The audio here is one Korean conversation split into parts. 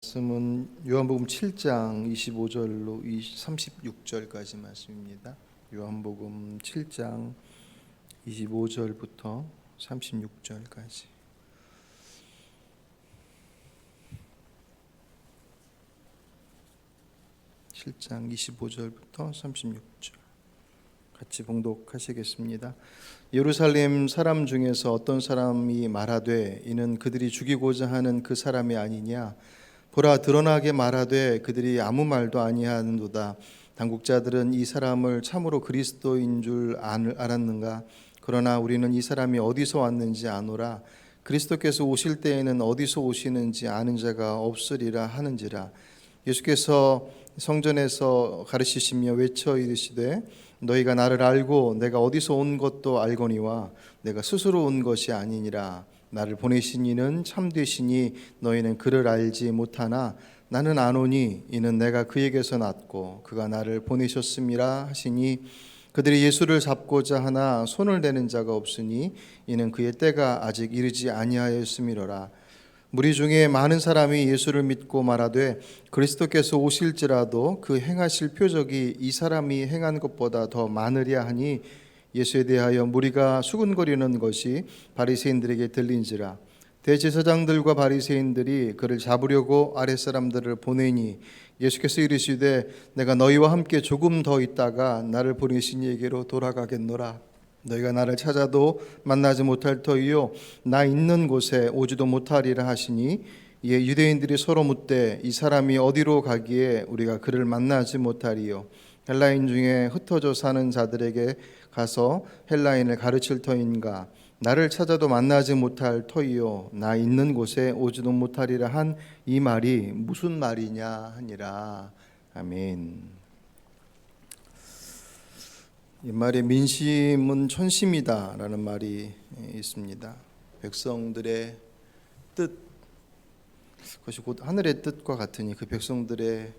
말씀은 요한복음 7장 25절로 36절까지 말씀입니다. 요한복음 7장 25절부터 36절까지. (7장 25절부터 36절) 같이 봉독하시겠습니다. 예루살렘 사람 중에서 어떤 사람이 말하되 이는 그들이 죽이고자 하는 그 사람이 아니냐. 보라, 드러나게 말하되 그들이 아무 말도 아니하는도다. 당국자들은 이 사람을 참으로 그리스도인 줄 알았는가. 그러나 우리는 이 사람이 어디서 왔는지 아노라. 그리스도께서 오실 때에는 어디서 오시는지 아는 자가 없으리라 하는지라. 예수께서 성전에서 가르치시며 외쳐 이르시되 너희가 나를 알고 내가 어디서 온 것도 알거니와 내가 스스로 온 것이 아니니라. 나를 보내신 이는 참되시니 너희는 그를 알지 못하나 나는 아노니 이는 내가 그에게서 났고 그가 나를 보내셨음이라 하시니 그들이 예수를 잡고자 하나 손을 대는 자가 없으니 이는 그의 때가 아직 이르지 아니하였음이로라. 무리 중에 많은 사람이 예수를 믿고 말하되 그리스도께서 오실지라도 그 행하실 표적이 이 사람이 행한 것보다 더 많으랴 하니 예수에 대하여 무리가 수군거리는 것이 바리새인들에게 들린지라. 대제사장들과 바리새인들이 그를 잡으려고 아랫사람들을 보내니 예수께서 이르시되 내가 너희와 함께 조금 더 있다가 나를 보내신 이에게로 돌아가겠노라. 너희가 나를 찾아도 만나지 못할 터이요 나 있는 곳에 오지도 못하리라 하시니 이에 유대인들이 서로 묻되 이 사람이 어디로 가기에 우리가 그를 만나지 못하리요. 헬라인 중에 흩어져 사는 자들에게 가서 헬라인을 가르칠 터인가. 나를 찾아도 만나지 못할 터이요 나 있는 곳에 오지도 못하리라 한 이 말이 무슨 말이냐 하니라. 아멘. 이 말에 민심은 천심이다 라는 말이 있습니다. 백성들의 뜻, 그것이 곧 하늘의 뜻과 같으니 그 백성들의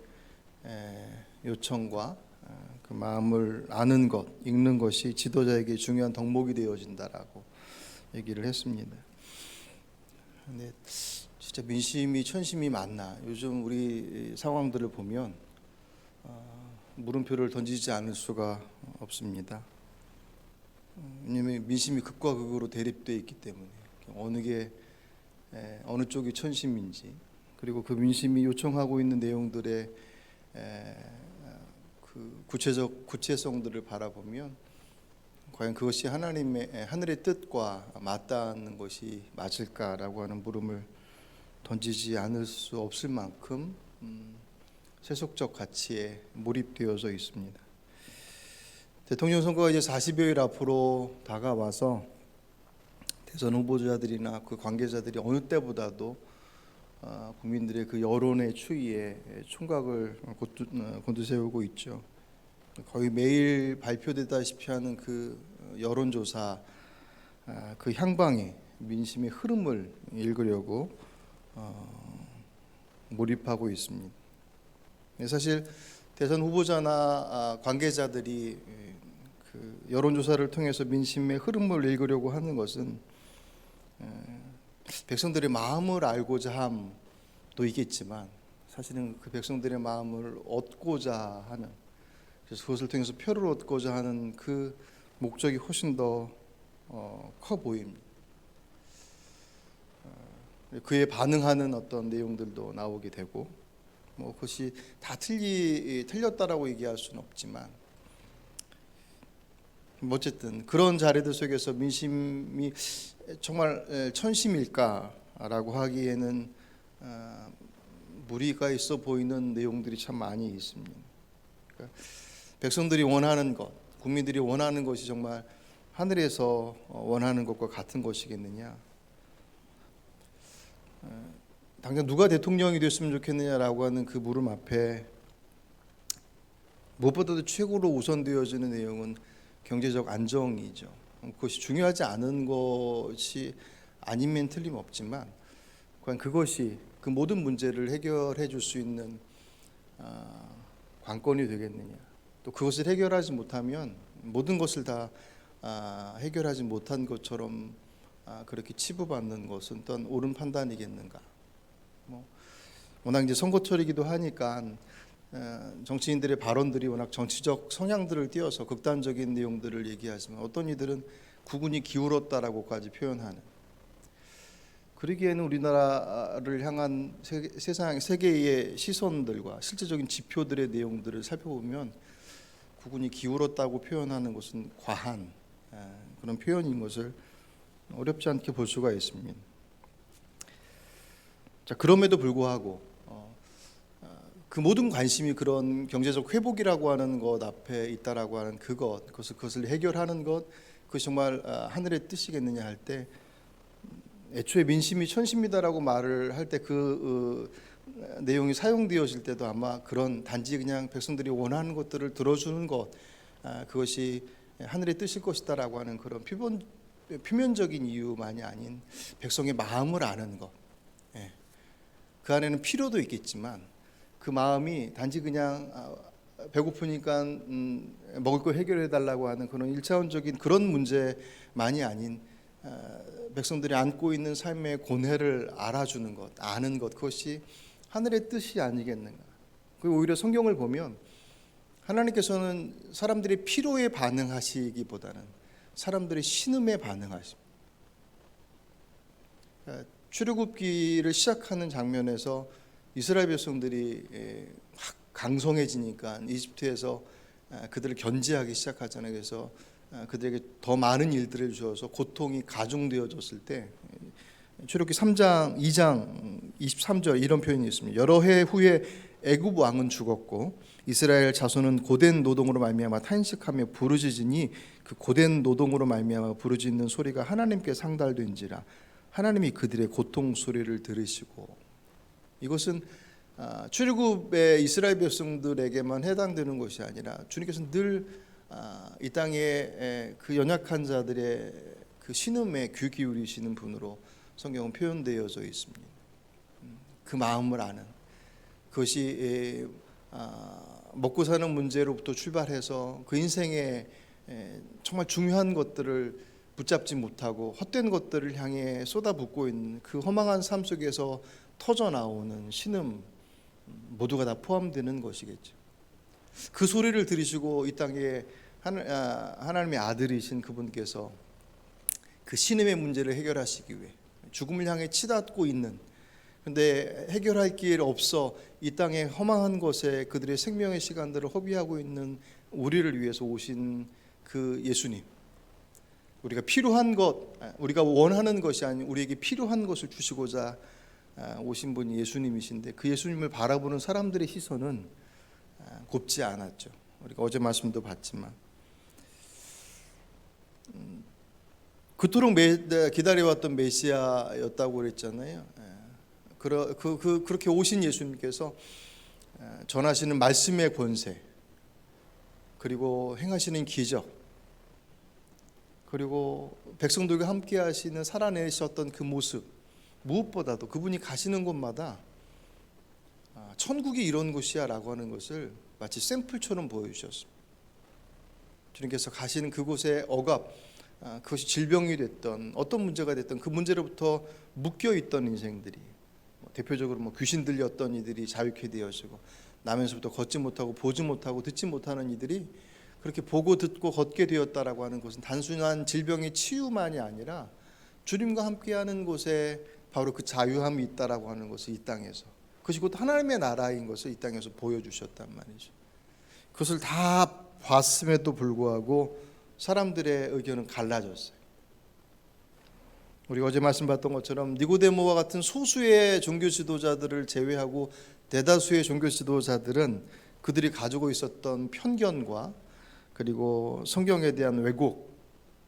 요청과 그 마음을 아는 것, 읽는 것이 지도자에게 중요한 덕목이 되어진다라고 얘기를 했습니다. 근데 진짜 민심이 천심이 맞나? 요즘 우리 상황들을 보면 물음표를 던지지 않을 수가 없습니다. 왜냐하면 민심이 극과 극으로 대립되어 있기 때문에 어느 쪽이 천심인지, 그리고 그 민심이 요청하고 있는 내용들의 그 구체성들을 바라보면 과연 그것이 하늘의 뜻과 맞닿는 것이 맞을까라고 하는 물음을 던지지 않을 수 없을 만큼 세속적 가치에 몰입되어져 있습니다. 대통령 선거가 이제 40여일 앞으로 다가와서 대선 후보자들이나 그 관계자들이 어느 때보다도 국민들의 그 여론의 추이에 총각을 곤두세우고 있죠. 거의 매일 발표되다시피 하는 그 여론조사 그 향방에 민심의 흐름을 읽으려고 몰입하고 있습니다. 사실 대선 후보자나 관계자들이 그 여론조사를 통해서 민심의 흐름을 읽으려고 하는 것은 백성들의 마음을 알고자 함도 있겠지만 사실은 그 백성들의 마음을 얻고자 하는, 그래서 그것을 통해서 표를 얻고자 하는 그 목적이 훨씬 더 커 보입니다. 그에 반응하는 어떤 내용들도 나오게 되고, 그것이 다 틀렸다라고 얘기할 수는 없지만, 어쨌든 그런 자리들 속에서 민심이 정말 천심일까라고 하기에는 무리가 있어 보이는 내용들이 참 많이 있습니다. 그러니까 백성들이 원하는 것, 국민들이 원하는 것이 정말 하늘에서 원하는 것과 같은 것이겠느냐? 당장 누가 대통령이 됐으면 좋겠느냐라고 하는 그 물음 앞에 무엇보다도 최고로 우선되어지는 내용은 경제적 안정이죠. 그것이 중요하지 않은 것이 아니면 틀림없지만 과연 그것이 그 모든 문제를 해결해 줄 수 있는 관건이 되겠느냐. 또 그것을 해결하지 못하면 모든 것을 다 해결하지 못한 것처럼 그렇게 치부받는 것은 또한 옳은 판단이겠는가. 워낙 이제 선거철이기도 하니까 정치인들의 발언들이 워낙 정치적 성향들을 띄어서 극단적인 내용들을 얘기하지만 어떤 이들은 국군이 기울었다라고까지 표현하는, 그러기에는 우리나라를 향한 세계의 시선들과 실제적인 지표들의 내용들을 살펴보면 국군이 기울었다고 표현하는 것은 과한 그런 표현인 것을 어렵지 않게 볼 수가 있습니다. 자, 그럼에도 불구하고 그 모든 관심이 그런 경제적 회복이라고 하는 것 앞에 있다라고 하는 그것을 해결하는 것, 그것이 정말 하늘의 뜻이겠느냐 할 때, 애초에 민심이 천심이다라고 말을 할 때 그 내용이 사용되어질 때도 아마 그런 단지 그냥 백성들이 원하는 것들을 들어주는 것, 그것이 하늘의 뜻일 것이다라고 하는 그런 표면적인 이유만이 아닌 백성의 마음을 아는 것, 그 안에는 필요도 있겠지만 그 마음이 단지 그냥 배고프니까 먹을 거 해결해 달라고 하는 그런 일차원적인 그런 문제만이 아닌 백성들이 안고 있는 삶의 고뇌를 알아주는 것, 아는 것, 그것이 하늘의 뜻이 아니겠는가. 그리고 오히려 성경을 보면 하나님께서는 사람들의 필요에 반응하시기보다는 사람들의 신음에 반응하십니다. 출애굽기를 시작하는 장면에서 이스라엘 백성들이 막 강성해지니까 이집트에서 그들을 견제하기 시작하잖아요. 그래서 그들에게 더 많은 일들을 주어서 고통이 가중되어졌을 때 출애굽기 3장 2장 23절 이런 표현이 있습니다. 여러 해 후에 애굽 왕은 죽었고 이스라엘 자손은 고된 노동으로 말미암아 탄식하며 부르짖으니 그 고된 노동으로 말미암아 부르짖는 소리가 하나님께 상달된지라 하나님이 그들의 고통 소리를 들으시고. 이것은 출애굽의 이스라엘 백성들에게만 해당되는 것이 아니라 주님께서는 늘 이 땅에 그 연약한 자들의 그 신음에 귀 기울이시는 분으로 성경은 표현되어져 있습니다. 그 마음을 아는, 그것이 먹고 사는 문제로부터 출발해서 그 인생에 정말 중요한 것들을 붙잡지 못하고 헛된 것들을 향해 쏟아붓고 있는 그 허망한 삶 속에서 터져 나오는 신음, 모두가 다 포함되는 것이겠죠. 그 소리를 들으시고 이 땅에 하나님의 아들이신 그분께서 그 신음의 문제를 해결하시기 위해 죽음을 향해 치닫고 있는, 그런데 해결할 길 없어 이 땅의 허망한 것에 그들의 생명의 시간들을 허비하고 있는 우리를 위해서 오신 그 예수님, 우리가 필요한 것, 우리가 원하는 것이 아닌 우리에게 필요한 것을 주시고자 오신 분이 예수님이신데, 그 예수님을 바라보는 사람들의 시선은 곱지 않았죠. 우리가 어제 말씀도 봤지만 그토록 기다려왔던 메시아였다고 그랬잖아요. 그렇게 오신 예수님께서 전하시는 말씀의 권세, 그리고 행하시는 기적, 그리고 백성들과 함께 하시는 살아내셨던 그 모습, 무엇보다도 그분이 가시는 곳마다 천국이 이런 곳이야 라고 하는 것을 마치 샘플처럼 보여주셨습니다. 주님께서 가시는 그곳의 억압, 그것이 질병이 됐던 어떤 문제가 됐던 그 문제로부터 묶여있던 인생들이, 대표적으로 귀신 들렸던 이들이 자유케 되어지고, 나면서부터 걷지 못하고 보지 못하고 듣지 못하는 이들이 그렇게 보고 듣고 걷게 되었다라고 하는 것은 단순한 질병의 치유만이 아니라 주님과 함께하는 곳에 바로 그 자유함이 있다라고 하는 것을 이 땅에서, 그것이 곧 하나님의 나라인 것을 이 땅에서 보여주셨단 말이죠. 그것을 다 봤음에도 불구하고 사람들의 의견은 갈라졌어요. 우리가 어제 말씀 봤던 것처럼 니고데모와 같은 소수의 종교 지도자들을 제외하고 대다수의 종교 지도자들은 그들이 가지고 있었던 편견과 그리고 성경에 대한 왜곡,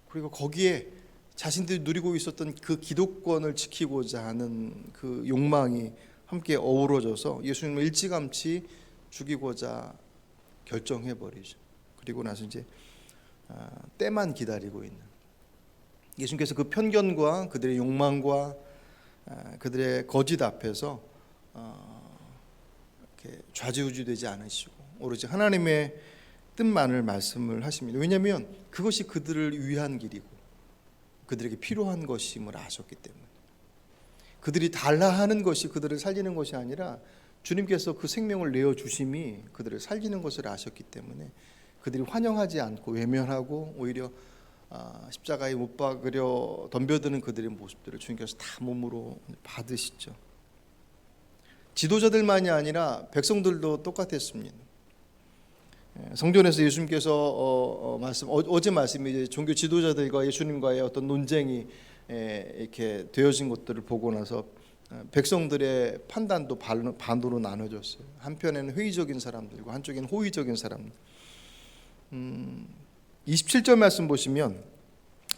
그리고 거기에 자신들이 누리고 있었던 그 기독권을 지키고자 하는 그 욕망이 함께 어우러져서 예수님을 일찌감치 죽이고자 결정해버리죠. 그리고 나서 이제 때만 기다리고 있는, 예수님께서 그 편견과 그들의 욕망과 그들의 거짓 앞에서 이렇게 좌지우지되지 않으시고 오로지 하나님의 뜻만을 말씀을 하십니다. 왜냐하면 그것이 그들을 위한 길이고 그들에게 필요한 것임을 아셨기 때문에. 그들이 달라 하는 것이 그들을 살리는 것이 아니라 주님께서 그 생명을 내어 주심이 그들을 살리는 것을 아셨기 때문에 그들이 환영하지 않고 외면하고 오히려 십자가에 못 박으려 덤벼드는 그들의 모습들을 주님께서 다 몸으로 받으시죠. 지도자들만이 아니라 백성들도 똑같았습니다. 성전에서 예수님께서 어제 말씀이 이제 종교 지도자들과 예수님과의 어떤 논쟁이 이렇게 되어진 것들을 보고 나서 백성들의 판단도 반으로 나눠졌어요. 한편에는 회의적인 사람들이고 한쪽에는 호의적인 사람들. 27절 말씀 보시면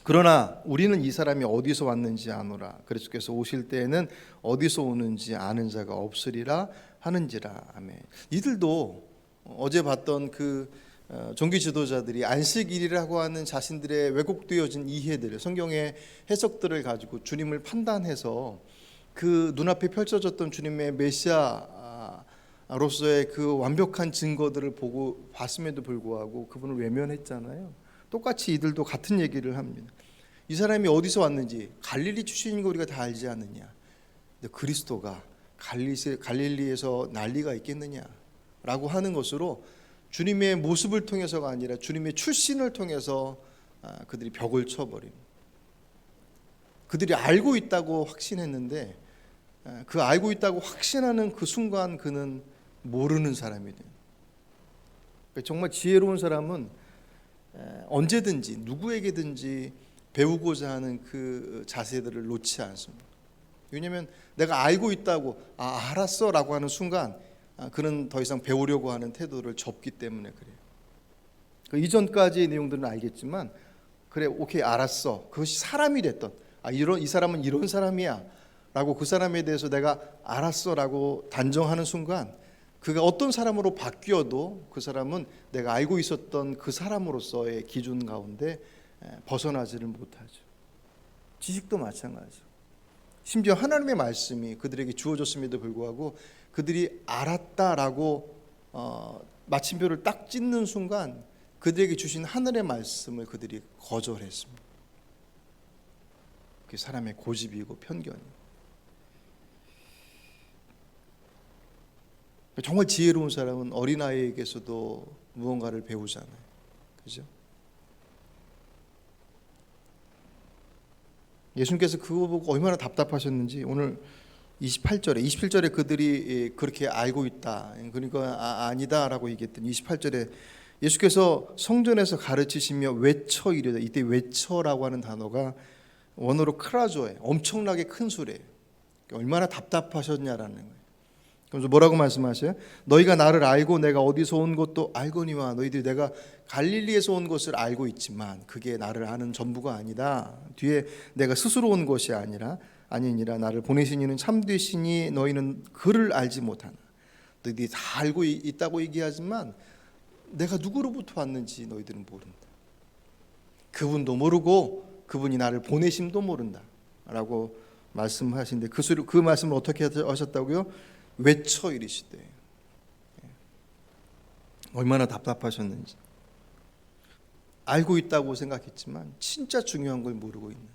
그러나 우리는 이 사람이 어디서 왔는지 아노라. 그리스도께서 오실 때에는 어디서 오는지 아는 자가 없으리라 하는지라. 아멘. 이들도 어제 봤던 그 종교 지도자들이 안식일이라고 하는 자신들의 왜곡되어진 이해들, 성경의 해석들을 가지고 주님을 판단해서 그 눈앞에 펼쳐졌던 주님의 메시아로서의 그 완벽한 증거들을 보고 봤음에도 불구하고 그분을 외면했잖아요. 똑같이 이들도 같은 얘기를 합니다. 이 사람이 어디서 왔는지 갈릴리 출신인 거 우리가 다 알지 않느냐. 근데 그리스도가 갈릴리에서 난리가 있겠느냐라고 하는 것으로 주님의 모습을 통해서가 아니라 주님의 출신을 통해서 그들이 벽을 쳐버립니다. 그들이 알고 있다고 확신했는데 그 알고 있다고 확신하는 그 순간 그는 모르는 사람이 돼요. 정말 지혜로운 사람은 언제든지 누구에게든지 배우고자 하는 그 자세들을 놓지 않습니다. 왜냐하면 내가 알고 있다고 알았어 라고 하는 순간 그는 더 이상 배우려고 하는 태도를 접기 때문에 그래요. 그 이전까지의 내용들은 알겠지만 그래 오케이 알았어. 그것이 사람이 됐던 이 사람은 이런 사람이야 라고 그 사람에 대해서 내가 알았어 라고 단정하는 순간 그가 어떤 사람으로 바뀌어도 그 사람은 내가 알고 있었던 그 사람으로서의 기준 가운데 벗어나지를 못하죠. 지식도 마찬가지죠. 심지어 하나님의 말씀이 그들에게 주어졌음에도 불구하고 그들이 알았다라고 마침표를 딱 찍는 순간 그들에게 주신 하늘의 말씀을 그들이 거절했습니다. 그게 사람의 고집이고 편견이에요. 정말 지혜로운 사람은 어린아이에게서도 무언가를 배우잖아요. 그죠? 예수님께서 그거 보고 얼마나 답답하셨는지 오늘 27절에 그들이 그렇게 알고 있다. 그러니까 아니다라고 얘기했더니 28절에 예수께서 성전에서 가르치시며 외쳐 이르되, 이때 외쳐라고 하는 단어가 원어로 크라조예요. 엄청나게 큰 소리예요. 얼마나 답답하셨냐라는 거예요. 그래서 뭐라고 말씀하셔요? 너희가 나를 알고 내가 어디서 온 것도 알거니와 너희들이 내가 갈릴리에서 온 것을 알고 있지만 그게 나를 아는 전부가 아니다. 뒤에 내가 스스로 온 것이 아니니라 나를 보내신 이는 참되시니 너희는 그를 알지 못하나. 너희들이 다 알고 있다고 얘기하지만 내가 누구로부터 왔는지 너희들은 모른다. 그분도 모르고 그분이 나를 보내심도 모른다 라고 말씀하시는데 그 말씀을 어떻게 하셨다고요? 외쳐 이르시되. 얼마나 답답하셨는지. 알고 있다고 생각했지만 진짜 중요한 걸 모르고 있는.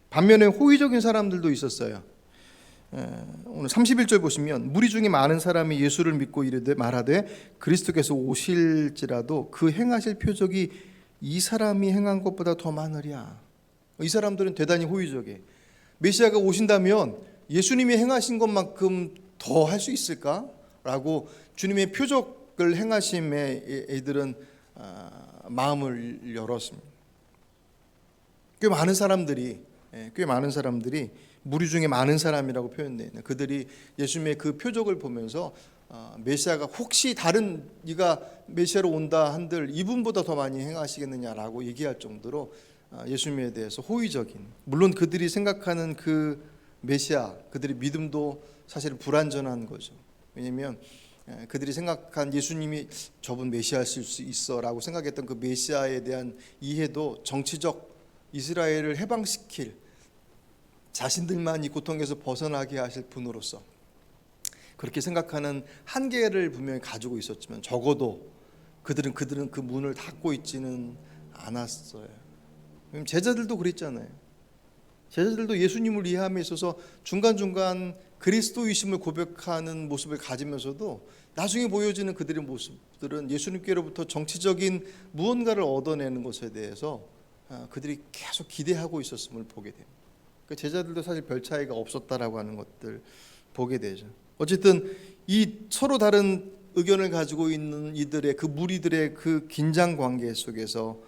반면에 호의적인 사람들도 있었어요. 오늘 31절 보시면 무리 중에 많은 사람이 예수를 믿고 이르되 말하되 그리스도께서 오실지라도 그 행하실 표적이 이 사람이 행한 것보다 더 많으랴. 이 사람들은 대단히 호의적이에요. 메시아가 오신다면 예수님이 행하신 것만큼 더 할 수 있을까? 라고 주님의 표적을 행하심에 이들은 마음을 열었습니다. 꽤 많은 사람들이 무리 중에 많은 사람이라고 표현되어 있는 그들이 예수님의 그 표적을 보면서 메시아가 혹시 다른 네가 메시아로 온다 한들 이분보다 더 많이 행하시겠느냐라고 얘기할 정도로 예수님에 대해서 호의적인, 물론 그들이 생각하는 그 메시아, 그들의 믿음도 사실은 불완전한 거죠. 왜냐하면 그들이 생각한 예수님이 저분 메시아일 수 있어라고 생각했던 그 메시아에 대한 이해도 정치적 이스라엘을 해방시킬, 자신들만 이 고통에서 벗어나게 하실 분으로서 그렇게 생각하는 한계를 분명히 가지고 있었지만 적어도 그들은 그 문을 닫고 있지는 않았어요. 제자들도 그랬잖아요. 제자들도 예수님을 이해함에 있어서 중간중간 그리스도이심을 고백하는 모습을 가지면서도 나중에 보여지는 그들의 모습들은 예수님께로부터 정치적인 무언가를 얻어내는 것에 대해서 그들이 계속 기대하고 있었음을 보게 됩니다. 그러니까 제자들도 사실 별 차이가 없었다라고 하는 것들 보게 되죠. 어쨌든 이 서로 다른 의견을 가지고 있는 이들의 그 무리들의 그 긴장 관계 속에서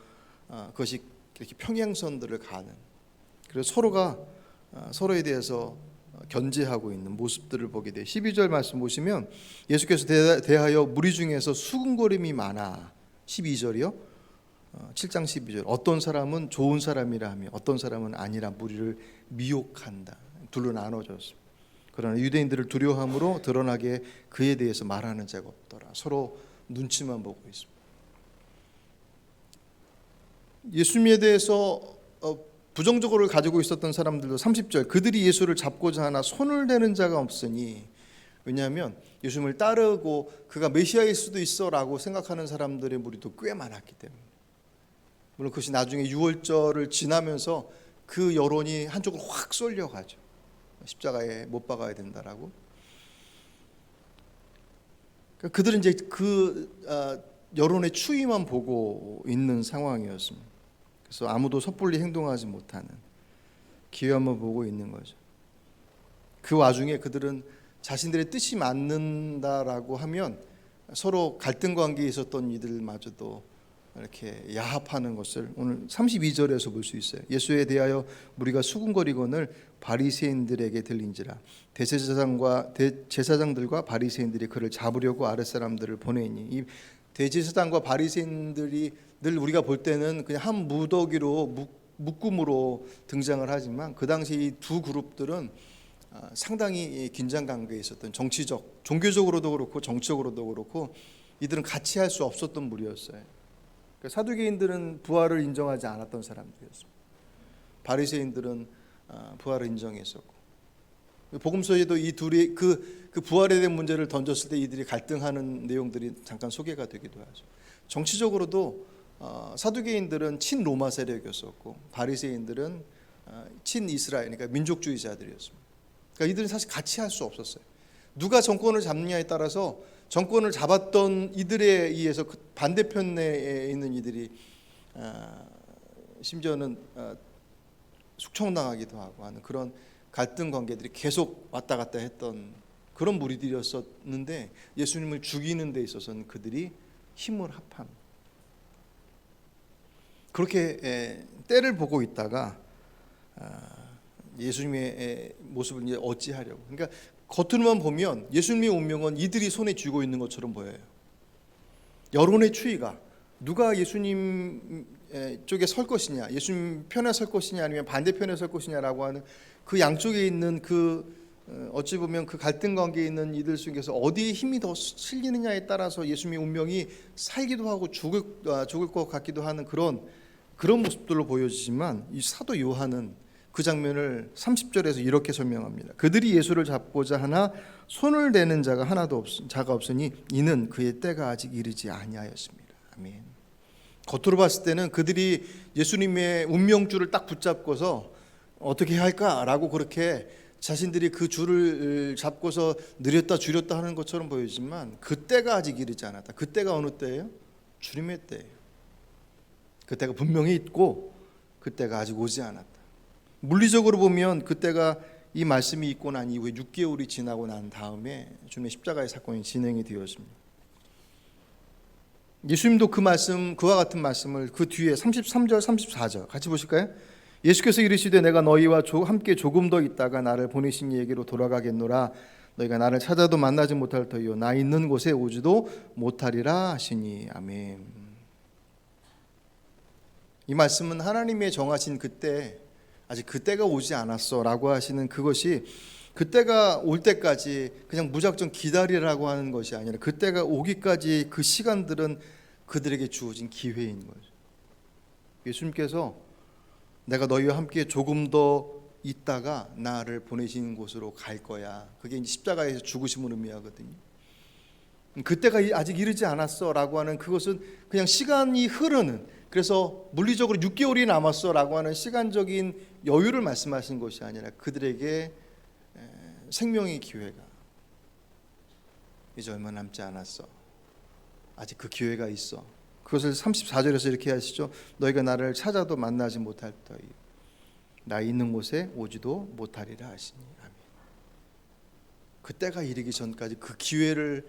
그것이 이렇게 평행선들을 가는, 그래서 서로가 서로에 대해서 견제하고 있는 모습들을 보게 돼요. 12절 말씀 보시면 예수께서 대하여 무리 중에서 수군거림이 많아. 12절이요. 7장 12절. 어떤 사람은 좋은 사람이라 하며 어떤 사람은 아니라 무리를 미혹한다. 둘로 나눠졌습니다. 그러나 유대인들을 두려워함으로 드러나게 그에 대해서 말하는 자가 없더라. 서로 눈치만 보고 있습니다. 예수님에 대해서 부정적으로 가지고 있었던 사람들도 30절 그들이 예수를 잡고자 하나 손을 대는 자가 없으니, 왜냐하면 예수님을 따르고 그가 메시아일 수도 있어 라고 생각하는 사람들의 무리도 꽤 많았기 때문에. 물론 그것이 나중에 6월절을 지나면서 그 여론이 한쪽으로 확 쏠려가죠. 십자가에 못 박아야 된다라고. 그들은 이제 그 여론의 추이만 보고 있는 상황이었습니다. 그래서 아무도 섣불리 행동하지 못하는 기회만 보고 있는 거죠. 그 와중에 그들은 자신들의 뜻이 맞는다라고 하면 서로 갈등 관계에 있었던 이들마저도 이렇게 야합하는 것을 오늘 32절에서 볼 수 있어요. 예수에 대하여 무리가 수군거리거늘 바리새인들에게 들린지라. 제사장들과 바리새인들이 그를 잡으려고 아랫사람들을 보내니, 이 대제사장과 바리새인들이 늘 우리가 볼 때는 그냥 한 무더기로 묶음으로 등장을 하지만 그 당시 이 두 그룹들은 상당히 긴장 관계에 있었던, 정치적, 종교적으로도 그렇고 정치적으로도 그렇고 이들은 같이 할 수 없었던 무리였어요. 그러니까 사두개인들은 부활을 인정하지 않았던 사람들이었습니다. 바리새인들은 부활을 인정했었고, 복음서에도 이 둘이 그 부활에 대한 문제를 던졌을 때 이들이 갈등하는 내용들이 잠깐 소개가 되기도 하죠. 정치적으로도 사두개인들은 친로마 세력이었었고 바리새인들은 친이스라엘, 그러니까 민족주의자들이었습니다. 그러니까 이들은 사실 같이 할 수 없었어요. 누가 정권을 잡느냐에 따라서 정권을 잡았던 이들에 의해서 그 반대편에 있는 이들이 심지어는 숙청당하기도 하고 하는 그런 갈등 관계들이 계속 왔다 갔다 했던 그런 무리들이었었는데, 예수님을 죽이는 데 있어서는 그들이 힘을 합합니다. 그렇게 때를 보고 있다가 예수님의 모습을 이제 어찌하려고, 그러니까 겉으로만 보면 예수님의 운명은 이들이 손에 쥐고 있는 것처럼 보여요. 여론의 추이가 누가 예수님 쪽에 설 것이냐, 예수님 편에 설 것이냐 아니면 반대편에 설 것이냐라고 하는 그 양쪽에 있는 그 어찌 보면 그 갈등 관계에 있는 이들 속에서 어디에 힘이 더 실리느냐에 따라서 예수님의 운명이 살기도 하고 죽을 것 같기도 하는 그런 모습들로 보여지지만, 이 사도 요한은 그 장면을 30절에서 이렇게 설명합니다. 그들이 예수를 잡고자 하나 손을 대는 자가 하나도 없으니 이는 그의 때가 아직 이르지 아니하였습니다. 아멘. 겉으로 봤을 때는 그들이 예수님의 운명줄을 딱 붙잡고서 어떻게 해야 할까라고 그렇게 자신들이 그 줄을 잡고서 느렸다 줄였다 하는 것처럼 보이지만 그 때가 아직 이르지 않았다. 그 때가 어느 때예요? 주님의 때예요. 그 때가 분명히 있고 그 때가 아직 오지 않았다. 물리적으로 보면 그때가 이 말씀이 있고 난 이후에 6개월이 지나고 난 다음에 주님의 십자가의 사건이 진행이 되었습니다. 예수님도 그 말씀, 그와 같은 말씀을 그 뒤에 33절 34절 같이 보실까요? 예수께서 이르시되 내가 너희와 함께 조금 더 있다가 나를 보내신 이에게로 돌아가겠노라. 너희가 나를 찾아도 만나지 못할 터이요 나 있는 곳에 오지도 못하리라 하시니. 아멘. 이 말씀은 하나님의 정하신 그때, 아직 그때가 오지 않았어 라고 하시는 그것이 그때가 올 때까지 그냥 무작정 기다리라고 하는 것이 아니라 그때가 오기까지 그 시간들은 그들에게 주어진 기회인 거죠. 예수님께서 내가 너희와 함께 조금 더 있다가 나를 보내신 곳으로 갈 거야. 그게 이제 십자가에서 죽으심을 의미하거든요. 그때가 아직 이르지 않았어 라고 하는 그것은 그냥 시간이 흐르는, 그래서 물리적으로 6개월이 남았어라고 하는 시간적인 여유를 말씀하신 것이 아니라 그들에게 생명의 기회가 이제 얼마 남지 않았어. 아직 그 기회가 있어. 그것을 34절에서 이렇게 하시죠. 너희가 나를 찾아도 만나지 못할 터이 나 있는 곳에 오지도 못하리라 하시니. 아멘. 그 때가 이르기 전까지 그 기회를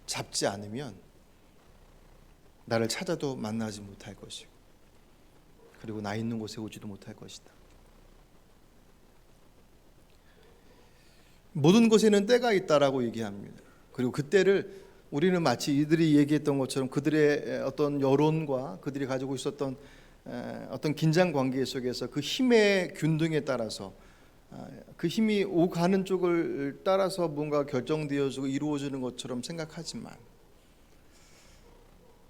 잡지 않으면 나를 찾아도 만나지 못할 것이고, 그리고 나 있는 곳에 오지도 못할 것이다. 모든 것에는 때가 있다라고 얘기합니다. 그리고 그 때를 우리는 마치 이들이 얘기했던 것처럼 그들의 어떤 여론과 그들이 가지고 있었던 어떤 긴장 관계 속에서 그 힘의 균등에 따라서 그 힘이 오가는 쪽을 따라서 뭔가 결정되어지고 이루어지는 것처럼 생각하지만,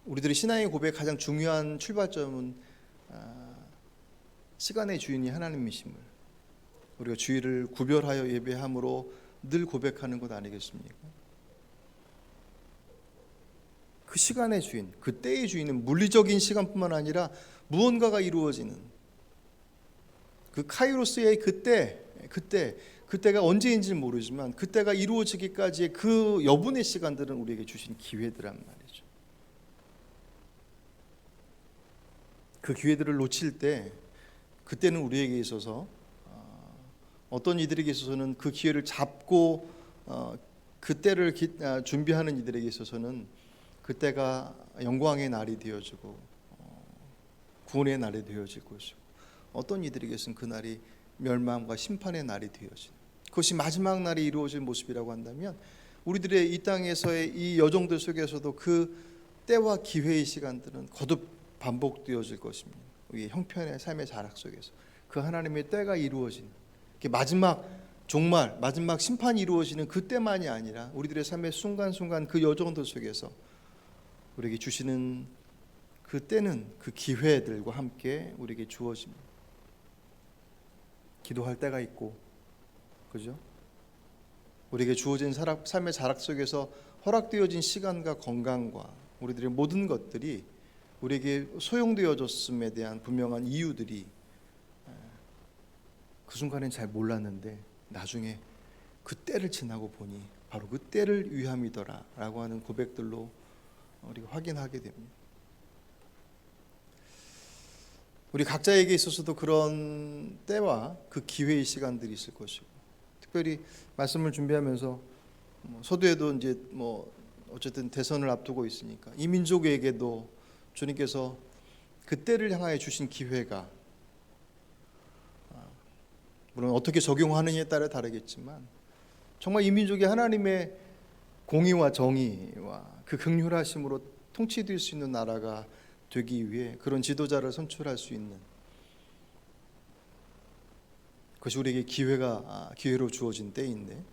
우리들의 신앙의 고백의 가장 중요한 출발점은 시간의 주인이 하나님이심을 우리가 주일을 구별하여 예배함으로 늘 고백하는 것 아니겠습니까? 그 시간의 주인, 그 때의 주인은 물리적인 시간뿐만 아니라 무언가가 이루어지는 그 카이로스의 그때가 언제인지는 모르지만 그때가 이루어지기까지의 그 여분의 시간들은 우리에게 주신 기회들란 말이죠. 그 기회들을 놓칠 때, 그때는 우리에게 있어서 어떤 이들에게 있어서는 그 기회를 잡고 그때를 준비하는 이들에게 있어서는 그때가 영광의 날이 되어지고 구원의 날이 되어질 것이고, 어떤 이들에게서는 그날이 멸망과 심판의 날이 되어진, 그것이 마지막 날이 이루어질 모습이라고 한다면, 우리들의 이 땅에서의 이 여정들 속에서도 그 때와 기회의 시간들은 거듭 반복되어질 것입니다. 우리 형편의 삶의 자락 속에서 그 하나님의 때가 이루어진, 마지막 종말, 마지막 심판이 이루어지는 그때만이 아니라 우리들의 삶의 순간순간 그 여정들 속에서 우리에게 주시는 그 때는 그 기회들과 함께 우리에게 주어집니다. 기도할 때가 있고, 그죠? 우리에게 주어진 삶의 자락 속에서 허락되어진 시간과 건강과 우리들의 모든 것들이 우리에게 소용되어졌음에 대한 분명한 이유들이 그 순간엔 잘 몰랐는데 나중에 그 때를 지나고 보니 바로 그 때를 위함이더라 라고 하는 고백들로 우리가 확인하게 됩니다. 우리 각자에게 있어서도 그런 때와 그 기회의 시간들이 있을 것이고, 특별히 말씀을 준비하면서 서두에도 이제 어쨌든 대선을 앞두고 있으니까 이 민족에게도 주님께서 그 때를 향하여 주신 기회가, 물론 어떻게 적용하느냐에 따라 다르겠지만, 정말 이 민족이 하나님의 공의와 정의와 그 긍휼하심으로 통치될 수 있는 나라가 되기 위해 그런 지도자를 선출할 수 있는 그것이 우리에게 기회로 주어진 때인데,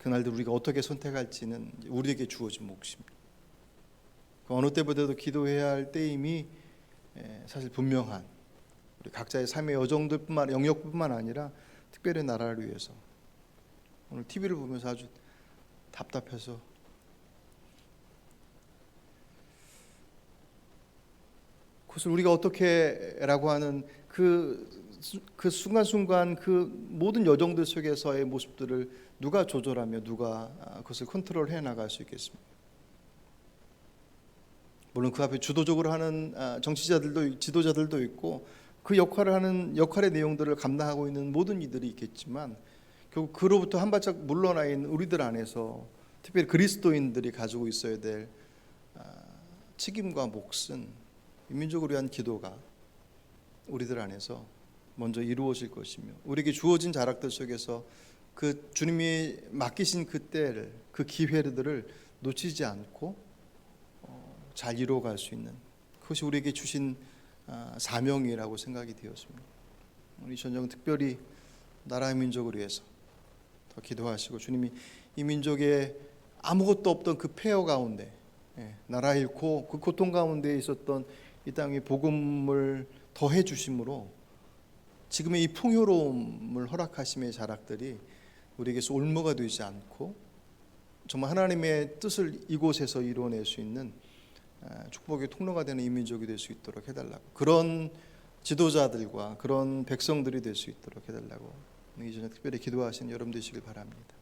그날들 우리가 어떻게 선택할지는 우리에게 주어진 몫입니다. 그 어느 때보다도 기도해야 할 때임이 사실 분명한 우리 각자의 삶의 영역뿐만 아니라 특별히 나라를 위해서, 오늘 TV를 보면서 아주 답답해서 그것을 우리가 어떻게라고 하는 그 순간순간 그 모든 여정들 속에서의 모습들을 누가 조절하며 누가 그것을 컨트롤해 나갈 수 있겠습니까? 물론 그 앞에 주도적으로 하는 지도자들도 있고 그 역할의 내용들을 감당하고 있는 모든 이들이 있겠지만, 결국 그로부터 한 발짝 물러나 있는 우리들 안에서 특별히 그리스도인들이 가지고 있어야 될 책임과 몫은 이 민족을 위한 기도가 우리들 안에서 먼저 이루어질 것이며, 우리에게 주어진 자락들 속에서 그 주님이 맡기신 그 때를, 그 기회들을 놓치지 않고 잘 이루어갈 수 있는, 그것이 우리에게 주신 사명이라고 생각이 되었습니다. 우리 전정 특별히 나라의 민족을 위해서 더 기도하시고, 주님이 이 민족에 아무것도 없던 그 폐허 가운데, 나라 잃고 그 고통 가운데 있었던 이 땅의 복음을 더해 주심으로 지금의 이 풍요로움을 허락하심의 자락들이 우리에게서 올무가 되지 않고 정말 하나님의 뜻을 이곳에서 이루어낼 수 있는 축복의 통로가 되는 이민족이 될 수 있도록 해달라고, 그런 지도자들과 그런 백성들이 될 수 있도록 해달라고 이 전에 특별히 기도하시는 여러분 되시길 바랍니다.